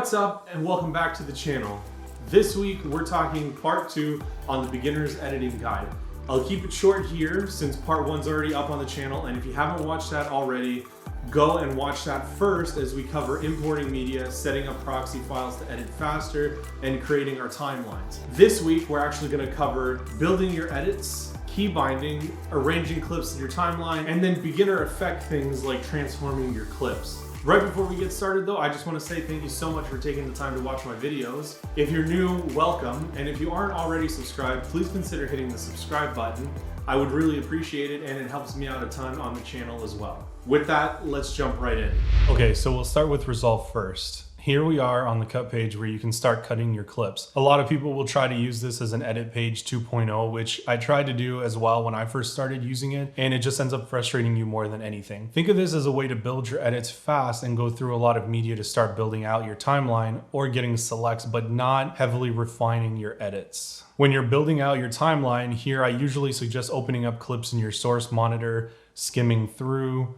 What's up and welcome back to the channel. This week we're talking part 2 on the beginner's editing guide. I'll keep it short here since part 1's already up on the channel, and if you haven't watched that already, go and watch that first as we cover importing media, setting up proxy files to edit faster, and creating our timelines. This week we're actually going to cover building your edits, key binding, arranging clips in your timeline, and then beginner effect things like transforming your clips. Right before we get started though, I just want to say thank you so much for taking the time to watch my videos. If you're new, welcome, and if you aren't already subscribed, please consider hitting the subscribe button. I would really appreciate it, and it helps me out a ton on the channel as well. With that, let's jump right in. Okay, so we'll start with Resolve first. Here we are on the cut page where you can start cutting your clips. A lot of people will try to use this as an edit page 2.0, which I tried to do as well when I first started using it, and it just ends up frustrating you more than anything. Think of this as a way to build your edits fast and go through a lot of media to start building out your timeline or getting selects, but not heavily refining your edits. When you're building out your timeline, here I usually suggest opening up clips in your source monitor, skimming through,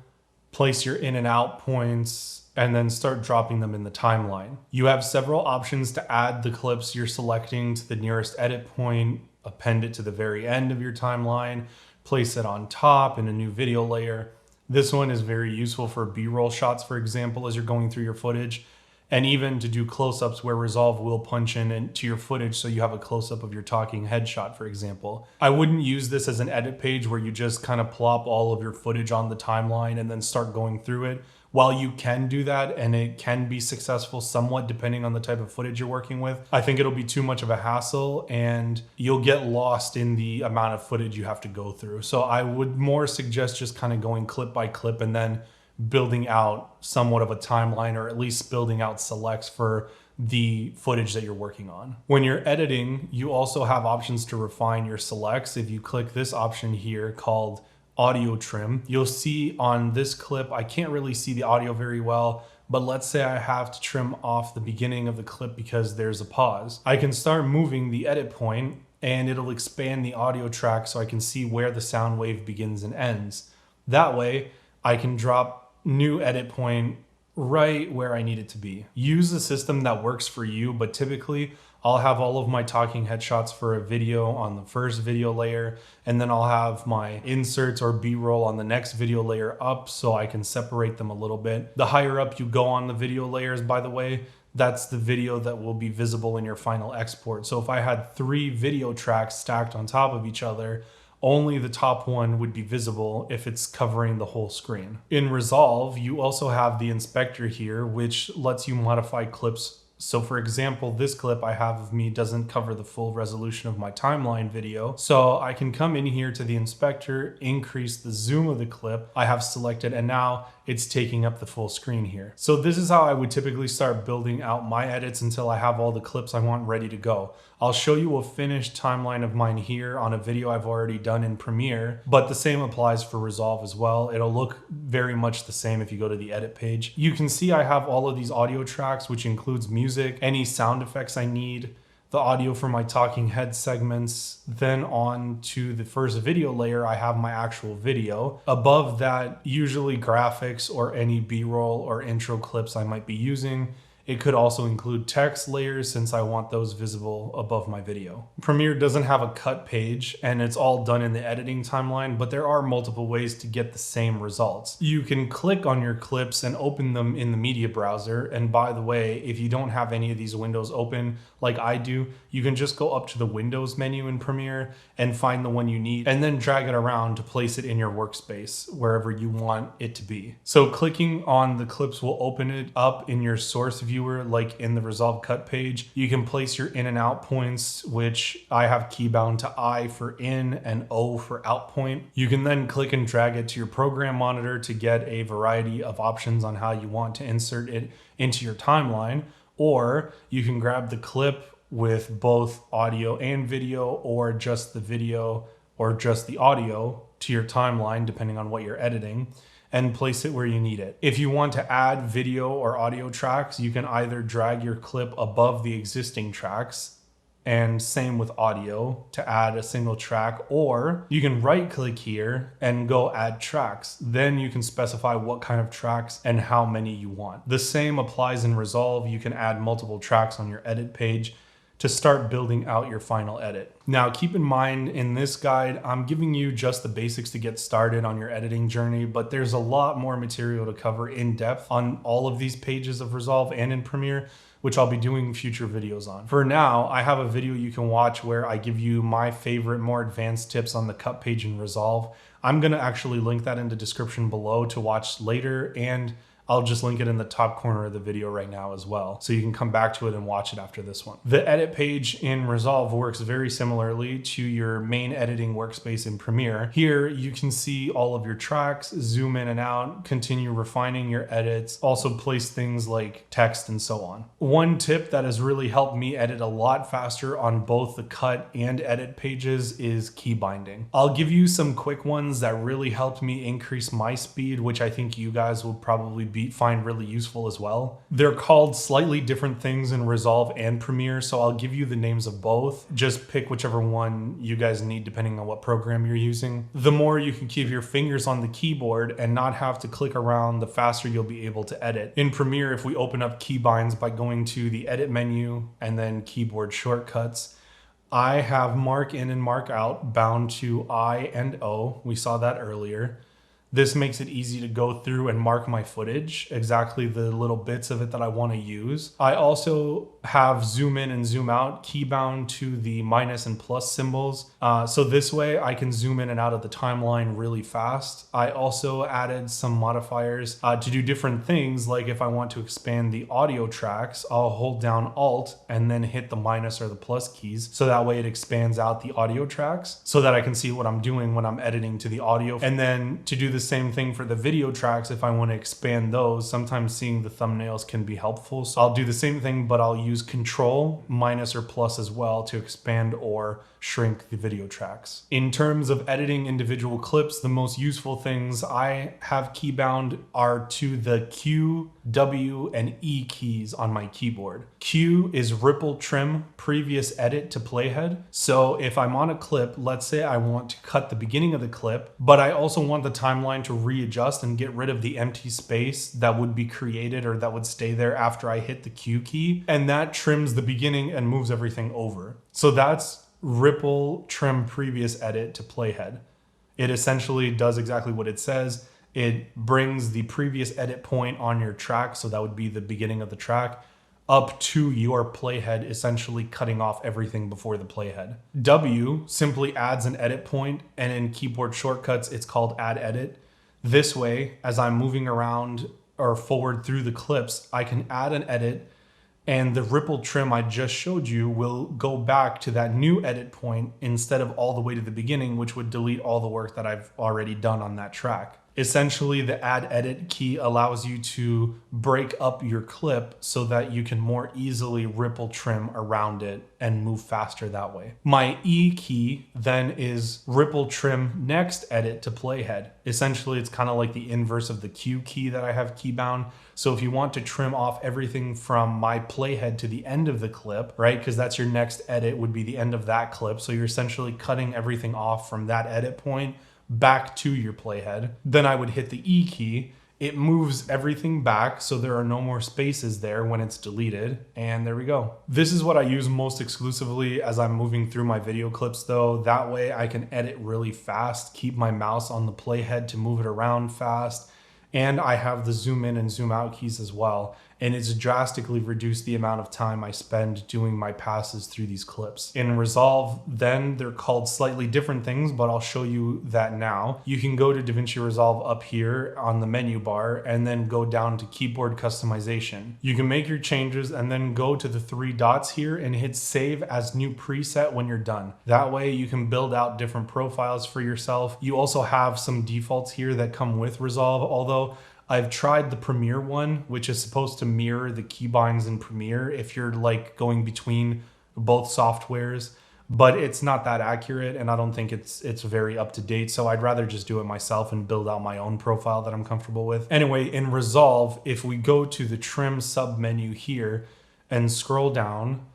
place your in and out points, and then start dropping them in the timeline. You have several options to add the clips you're selecting to the nearest edit point, append it to the very end of your timeline, place it on top in a new video layer. This one is very useful for B-roll shots, for example, as you're going through your footage, and even to do close-ups where Resolve will punch in into your footage so you have a close-up of your talking headshot, for example. I wouldn't use this as an edit page where you just kind of plop all of your footage on the timeline and then start going through it. While you can do that, and it can be successful somewhat depending on the type of footage you're working with, I think it'll be too much of a hassle and you'll get lost in the amount of footage you have to go through. So I would more suggest just kind of going clip by clip and then building out somewhat of a timeline, or at least building out selects for the footage that you're working on. When you're editing, you also have options to refine your selects. If you click this option here called audio trim, you'll see on this clip, I can't really see the audio very well, but let's say I have to trim off the beginning of the clip because there's a pause. I can start moving the edit point and it'll expand the audio track so I can see where the sound wave begins and ends. That way I can drop new edit point right where I need it to be. Use the system that works for you, but typically I'll have all of my talking headshots for a video on the first video layer, and then I'll have my inserts or B-roll on the next video layer up so I can separate them a little bit. The higher up you go on the video layers, by the way, that's the video that will be visible in your final export. So if I had 3 video tracks stacked on top of each other, only the top one would be visible if it's covering the whole screen. In Resolve, you also have the inspector here, which lets you modify clips. So for example, this clip I have of me doesn't cover the full resolution of my timeline video. So I can come in here to the inspector, increase the zoom of the clip I have selected, and now it's taking up the full screen here. So this is how I would typically start building out my edits until I have all the clips I want ready to go. I'll show you a finished timeline of mine here on a video I've already done in Premiere, but the same applies for Resolve as well. It'll look very much the same if you go to the edit page. You can see I have all of these audio tracks, which includes music, any sound effects I need, the audio for my talking head segments. Then on to the first video layer, I have my actual video. Above that, usually graphics or any B-roll or intro clips I might be using. It could also include text layers since I want those visible above my video. Premiere doesn't have a cut page and it's all done in the editing timeline, but there are multiple ways to get the same results. You can click on your clips and open them in the media browser. And by the way, if you don't have any of these windows open like I do, you can just go up to the Windows menu in Premiere and find the one you need and then drag it around to place it in your workspace wherever you want it to be. So clicking on the clips will open it up in your source viewer like in the Resolve cut page. You can place your in and out points, which I have keybound to I for in and O for out point. You can then click and drag it to your program monitor to get a variety of options on how you want to insert it into your timeline, or you can grab the clip with both audio and video, or just the video or just the audio to your timeline depending on what you're editing, and place it where you need it. If you want to add video or audio tracks, you can either drag your clip above the existing tracks and same with audio to add a single track, or you can right click here and go add tracks. Then you can specify what kind of tracks and how many you want. The same applies in Resolve. You can add multiple tracks on your edit page to start building out your final edit. Now, keep in mind in this guide, I'm giving you just the basics to get started on your editing journey, but there's a lot more material to cover in depth on all of these pages of Resolve and in Premiere, which I'll be doing future videos on. For now, I have a video you can watch where I give you my favorite, more advanced tips on the cut page in Resolve. I'm gonna actually link that in the description below to watch later, and I'll just link it in the top corner of the video right now as well, so you can come back to it and watch it after this one. The edit page in Resolve works very similarly to your main editing workspace in Premiere. Here you can see all of your tracks, zoom in and out, continue refining your edits, also place things like text and so on. One tip that has really helped me edit a lot faster on both the cut and edit pages is key binding. I'll give you some quick ones that really helped me increase my speed, which I think you guys will probably find really useful as well. They're called slightly different things in Resolve and Premiere, so I'll give you the names of both. Just pick whichever one you guys need depending on what program you're using. The more you can keep your fingers on the keyboard and not have to click around, the faster you'll be able to edit. In Premiere, if we open up Keybinds by going to the edit menu and then keyboard shortcuts, I have mark in and mark out bound to I and O. We saw that earlier. This makes it easy to go through and mark my footage, exactly the little bits of it that I want to use. I also have zoom in and zoom out key bound to the minus and plus symbols. So this way I can zoom in and out of the timeline really fast. I also added some modifiers to do different things, like if I want to expand the audio tracks, I'll hold down Alt and then hit the minus or the plus keys. So that way it expands out the audio tracks so that I can see what I'm doing when I'm editing to the audio. And then to do the same thing for the video tracks, if I want to expand those, sometimes seeing the thumbnails can be helpful. So I'll do the same thing, but I'll use Control, minus or plus as well to expand or shrink the video tracks. In terms of editing individual clips, the most useful things I have keybound are to the Q, W, and E keys on my keyboard. Q is ripple trim previous edit to playhead. So if I'm on a clip, let's say I want to cut the beginning of the clip, but I also want the timeline to readjust and get rid of the empty space that would be created or that would stay there after I hit the Q key, and that trims the beginning and moves everything over. So that's ripple trim previous edit to playhead. It essentially does exactly what it says. It brings the previous edit point on your track, so that would be the beginning of the track, up to your playhead, essentially cutting off everything before the playhead. W simply adds an edit point, and in keyboard shortcuts it's called add edit. This way, as I'm moving around or forward through the clips, I can add an edit, and the ripple trim I just showed you will go back to that new edit point instead of all the way to the beginning, which would delete all the work that I've already done on that track. Essentially, the add edit key allows you to break up your clip so that you can more easily ripple trim around it and move faster that way. My E key then is ripple trim next edit to playhead. Essentially, it's kind of like the inverse of the Q key that I have keybound. So if you want to trim off everything from my playhead to the end of the clip, right? Because that's your next edit would be the end of that clip. So you're essentially cutting everything off from that edit point back to your playhead. Then I would hit the E key. It moves everything back so there are no more spaces there when it's deleted, and there we go. This is what I use most exclusively as I'm moving through my video clips though. That way I can edit really fast, keep my mouse on the playhead to move it around fast, and I have the zoom in and zoom out keys as well. And it's drastically reduced the amount of time I spend doing my passes through these clips. In Resolve, then they're called slightly different things, but I'll show you that now. You can go to Davinci Resolve up here on the menu bar and then go down to keyboard customization. You can make your changes and then go to the three dots here and hit save as new preset when you're done. That way you can build out different profiles for yourself. You also have some defaults here that come with Resolve, although I've tried the Premiere one, which is supposed to mirror the keybinds in Premiere if you're like going between both softwares, but it's not that accurate and I don't think it's very up to date. So I'd rather just do it myself and build out my own profile that I'm comfortable with. Anyway, in Resolve, if we go to the trim sub menu here and scroll down,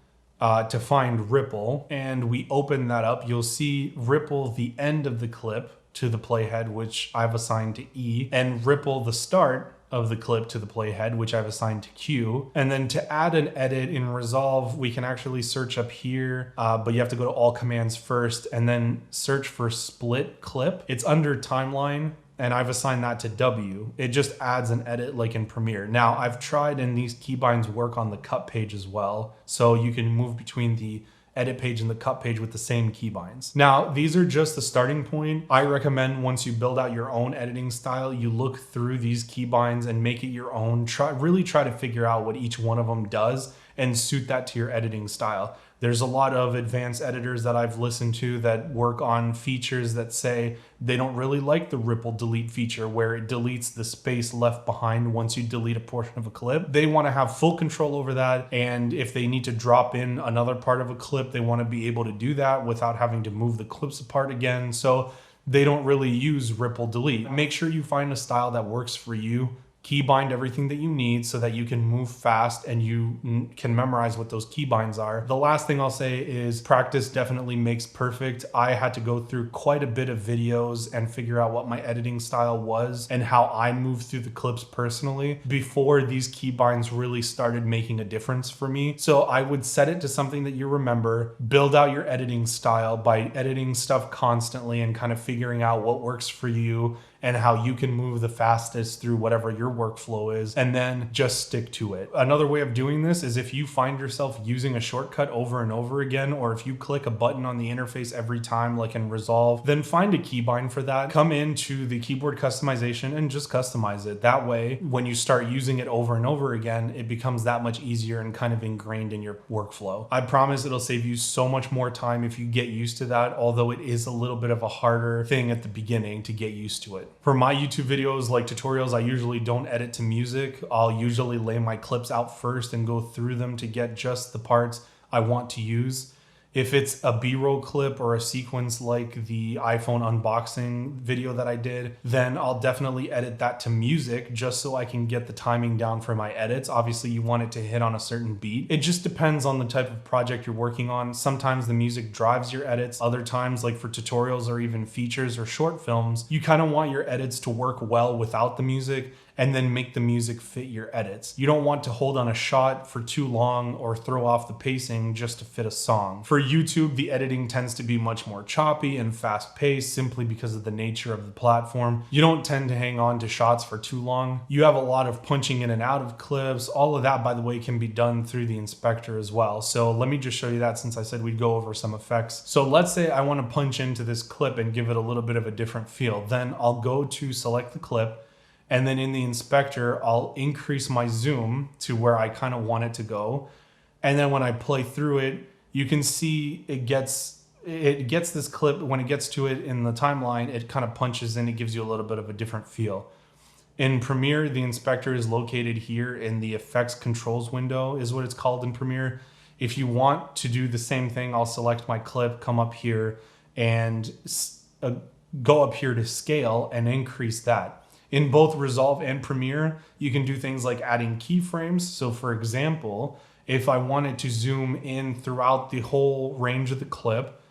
to find ripple, and we open that up, you'll see ripple the end of the clip to the playhead, which I've assigned to E, and ripple the start of the clip to the playhead, which I've assigned to Q. And then to add an edit in Resolve, we can actually search up here, but you have to go to all commands first and then search for split clip. It's under timeline, and I've assigned that to W. It just adds an edit like in Premiere. Now I've tried, and these keybinds work on the cut page as well. So you can move between the edit page and the cut page with the same keybinds. Now, these are just the starting point. I recommend once you build out your own editing style, you look through these keybinds and make it your own. Really try to figure out what each one of them does and suit that to your editing style. There's a lot of advanced editors that I've listened to that work on features that say they don't really like the ripple delete feature where it deletes the space left behind once you delete a portion of a clip. They want to have full control over that, and if they need to drop in another part of a clip, they want to be able to do that without having to move the clips apart again. So they don't really use ripple delete. Make sure you find a style that works for you. Keybind everything that you need so that you can move fast and you can memorize what those keybinds are. The last thing I'll say is practice definitely makes perfect. I had to go through quite a bit of videos and figure out what my editing style was and how I moved through the clips personally before these keybinds really started making a difference for me. So I would set it to something that you remember, build out your editing style by editing stuff constantly and kind of figuring out what works for you and how you can move the fastest through whatever your workflow is, and then just stick to it. Another way of doing this is if you find yourself using a shortcut over and over again, or if you click a button on the interface every time, like in Resolve, then find a keybind for that. Come into the keyboard customization and just customize it. That way, when you start using it over and over again, it becomes that much easier and kind of ingrained in your workflow. I promise it'll save you so much more time if you get used to that, although it is a little bit of a harder thing at the beginning to get used to it. For my YouTube videos, like tutorials, I usually don't edit to music. I'll usually lay my clips out first and go through them to get just the parts I want to use. If it's a B-roll clip or a sequence like the iPhone unboxing video that I did, then I'll definitely edit that to music just so I can get the timing down for my edits. Obviously, you want it to hit on a certain beat. It just depends on the type of project you're working on. Sometimes the music drives your edits. Other times, like for tutorials or even features or short films, you kind of want your edits to work well without the music and then make the music fit your edits. You don't want to hold on a shot for too long or throw off the pacing just to fit a song. For YouTube, the editing tends to be much more choppy and fast-paced simply because of the nature of the platform. You don't tend to hang on to shots for too long. You have a lot of punching in and out of clips. All of that, by the way, can be done through the inspector as well. So let me just show you that since I said we'd go over some effects. So let's say I want to punch into this clip and give it a little bit of a different feel. Then I'll go to select the clip, and then in the inspector, I'll increase my zoom to where I kind of want it to go. And then when I play through it, you can see it gets this clip. When it gets to it in the timeline, it kind of punches in. It gives you a little bit of a different feel. In Premiere, the inspector is located here in the effects controls window is what it's called in Premiere. If you want to do the same thing, I'll select my clip, come up here and go up here to scale and increase that. In both Resolve and Premiere, you can do things like adding keyframes. So for example, if I wanted to zoom in throughout the whole range of the clip,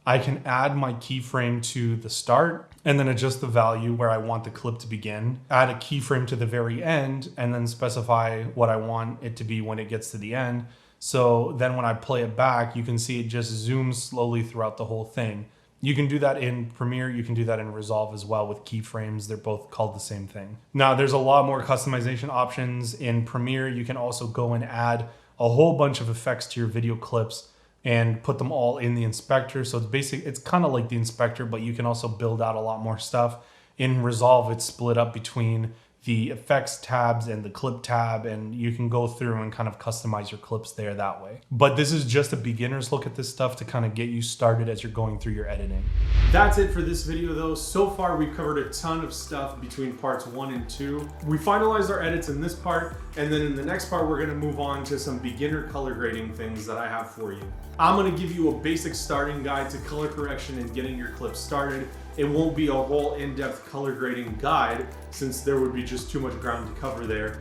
I can add my keyframe to the start and then adjust the value where I want the clip to begin, add a keyframe to the very end, and then specify what I want it to be when it gets to the end. So then when I play it back, you can see it just zooms slowly throughout the whole thing. You can do that in Premiere, you can do that in Resolve as well with keyframes. They're both called the same thing. Now, there's a lot more customization options in Premiere. You can also go and add a whole bunch of effects to your video clips and put them all in the inspector. So it's kind of like the inspector, but you can also build out a lot more stuff. In Resolve, it's split up between the effects tabs and the clip tab, and you can go through and kind of customize your clips there that way. But this is just a beginner's look at this stuff to kind of get you started as you're going through your editing. That's it for this video though. So far we've covered a ton of stuff between parts 1 and 2. We finalized our edits in this part, and then in the next part we're gonna move on to some beginner color grading things that I have for you. I'm gonna give you a basic starting guide to color correction and getting your clips started. It won't be a whole in-depth color grading guide since there would be just too much ground to cover there,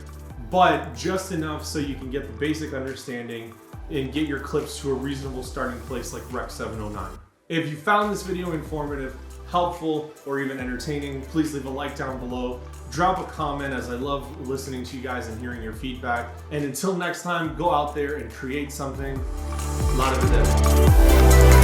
but just enough so you can get the basic understanding and get your clips to a reasonable starting place like Rec 709. If you found this video informative, helpful, or even entertaining, please leave a like down below. Drop a comment, as I love listening to you guys and hearing your feedback. And until next time, go out there and create something. A lot of it.